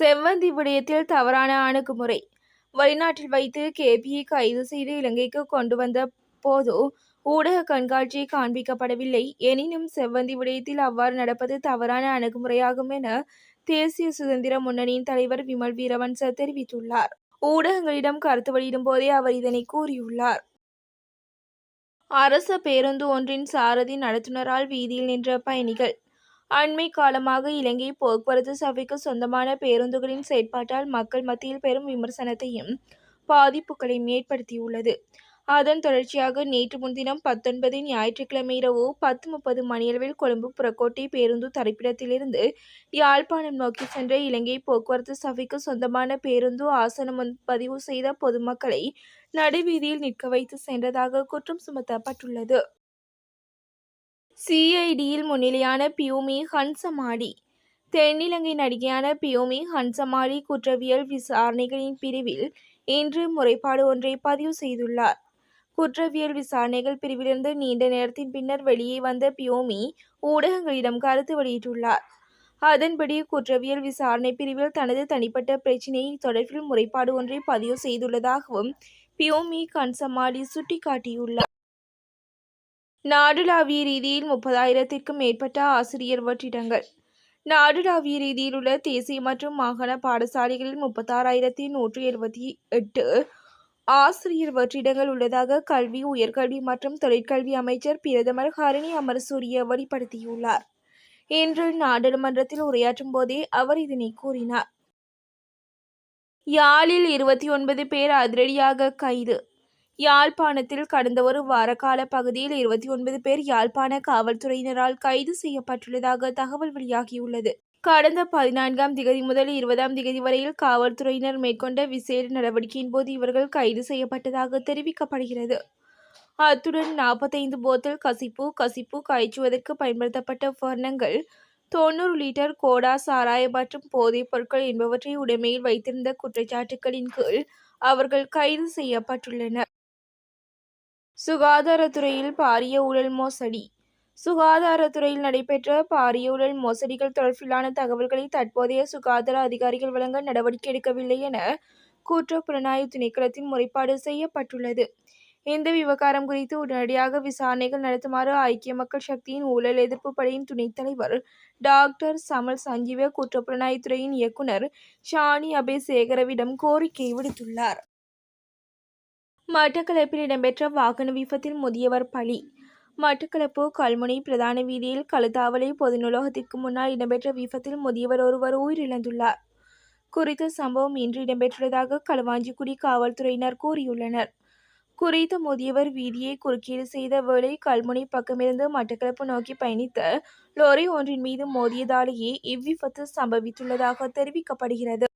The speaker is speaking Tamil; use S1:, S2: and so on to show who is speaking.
S1: செவ்வந்தி விடயத்தில் தவறான அணுகுமுறை. வெளிநாட்டில் வைத்து கேபியை கைது செய்து இலங்கைக்கு கொண்டு வந்த போது ஊடக கண்காட்சி காண்பிக்கப்படவில்லை. எனினும் செவ்வந்தி விடயத்தில் அவ்வாறு நடப்பது தவறான அணுகுமுறையாகும் என தேசிய சுதந்திர முன்னணியின் தலைவர் விமல் வீரவன்ச தெரிவித்துள்ளார். ஊடகங்களிடம் கருத்து வெளியிடும் போதே அவர் இதனை கூறியுள்ளார். அரச பேருந்து ஒன்றின் சாரதி நடத்துனரால் வீதியில் நின்ற பயணிகள். அண்மை காலமாக இலங்கை போக்குவரத்து சபைக்கு சொந்தமான பேருந்துகளின் செயற்பாட்டால் மக்கள் மத்தியில் பெரும் விமர்சனத்தையும் பாதிப்புகளையும் ஏற்படுத்தியுள்ளது. அதன் தொடர்ச்சியாக நேற்று முன்தினம் 19 ஞாயிற்றுக்கிழமை இரவு 10:30 மணியளவில் கொழும்பு புறக்கோட்டை பேருந்து தரிப்பிடத்திலிருந்து யாழ்ப்பாணம் நோக்கி சென்ற இலங்கை போக்குவரத்து சபைக்கு சொந்தமான பேருந்து ஆசனம் முன்பதிவு செய்த பொதுமக்களை நடுவீதியில் நிற்க வைத்து சென்றதாக குற்றம் சுமத்தப்பட்டுள்ளது. சிஐடியில் முன்னிலையான பியூமி ஹன்சமாடி. தென்னிலங்கை நடிகையான பியூமி ஹன்சமாடி குற்றவியல் விசாரணைகளின் பிரிவில் இன்று முறைப்பாடு ஒன்றை பதிவு செய்துள்ளார். குற்றவியல் விசாரணைகள் பிரிவிலிருந்து நீண்ட நேரத்தின் பின்னர் வெளியே வந்த பியூமி ஊடகங்களிடம் கருத்து வெளியிட்டுள்ளார். அதன்படி குற்றவியல் விசாரணை பிரிவில் தனது தனிப்பட்ட பிரச்சினை தொடர்பில் முறைப்பாடு ஒன்றை பதிவு செய்துள்ளதாகவும் பியூமி ஹன்சமாடி சுட்டிக்காட்டியுள்ளார். நாடுளாவிய ரீதியில் 30,000த்திற்கும் மேற்பட்ட ஆசிரியர் வெற்றிடங்கள். நாடுளாவிய ரீதியில் உள்ள தேசிய மற்றும் மாகாண பாடசாலைகளில் 36,178 ஆசிரியர் வெற்றிடங்கள் உள்ளதாக கல்வி, உயர்கல்வி மற்றும் தொழிற்கல்வி அமைச்சர் பிரதமர் ஹரணி அமரசூரிய வெளிப்படுத்தியுள்ளார். இன்று நாடாளுமன்றத்தில் உரையாற்றும் போதே அவர் இதனை கூறினார். யாழில் 29 பேர் அதிரடியாக கைது. யாழ்ப்பாணத்தில் கடந்த ஒரு வாரகால பகுதியில் 29 பேர் யாழ்ப்பாண காவல்துறையினரால் கைது செய்யப்பட்டுள்ளதாக தகவல் வெளியாகியுள்ளது. கடந்த 14ஆம் திகதி முதல் 20ஆம் திகதி வரையில் காவல்துறையினர் மேற்கொண்ட விசேட நடவடிக்கையின் போது இவர்கள் கைது செய்யப்பட்டதாக தெரிவிக்கப்படுகிறது. அத்துடன் 45 போத்தல் கசிப்பு காய்ச்சுவதற்கு பயன்படுத்தப்பட்ட உபகரணங்கள், 90 லிட்டர் கோடா சாராயம் மற்றும் போதைப் பொருட்கள் என்பவற்றை உடைமையில் வைத்திருந்த குற்றச்சாட்டுகளின் கீழ் அவர்கள் கைது செய்யப்பட்டுள்ளனர். சுகாதாரத்துறையில் பாரிய ஊழல் மோசடி. சுகாதாரத்துறையில் நடைபெற்ற பாரிய ஊழல் மோசடிகள் தொடர்பிலான தகவல்களை தற்போதைய சுகாதார அதிகாரிகள் வழங்க நடவடிக்கை எடுக்கவில்லை என குற்றப்புலனாய்வு திணைக்களத்தின் முறைப்பாடு செய்யப்பட்டுள்ளது. இந்த விவகாரம் குறித்து உடனடியாக விசாரணைகள் நடத்துமாறு ஐக்கிய மக்கள் சக்தியின் ஊழல் எதிர்ப்பு படையின் துணைத் தலைவர் டாக்டர் சமல் சஞ்சீவ குற்றப்புலனாய்வுத்துறையின் இயக்குனர் ஷானி அபேசேகரவிடம் கோரிக்கை விடுத்துள்ளார். மட்டக்களப்பில் இடம்பெற்ற வாகன விபத்தில் முதியவர் பலி. மட்டக்களப்பு கல்முனை பிரதான வீதியில் களுத்தாவளை பொது நூலகத்திற்கு முன்னால் இடம்பெற்ற விபத்தில் முதியவர் ஒருவர் உயிரிழந்துள்ளார். குறித்த சம்பவம் இன்று இடம்பெற்றுள்ளதாக களுவாஞ்சிக்குடி காவல்துறையினர் கூறியுள்ளனர். குறித்த முதியவர் வீதியை குறுக்கீடு செய்த வேளை கல்முனை பக்கமிருந்து மட்டக்களப்பு நோக்கி பயணித்த லோரி ஒன்றின் மீது மோதியதாலேயே இவ்விபத்து சம்பவித்துள்ளதாக தெரிவிக்கப்படுகிறது.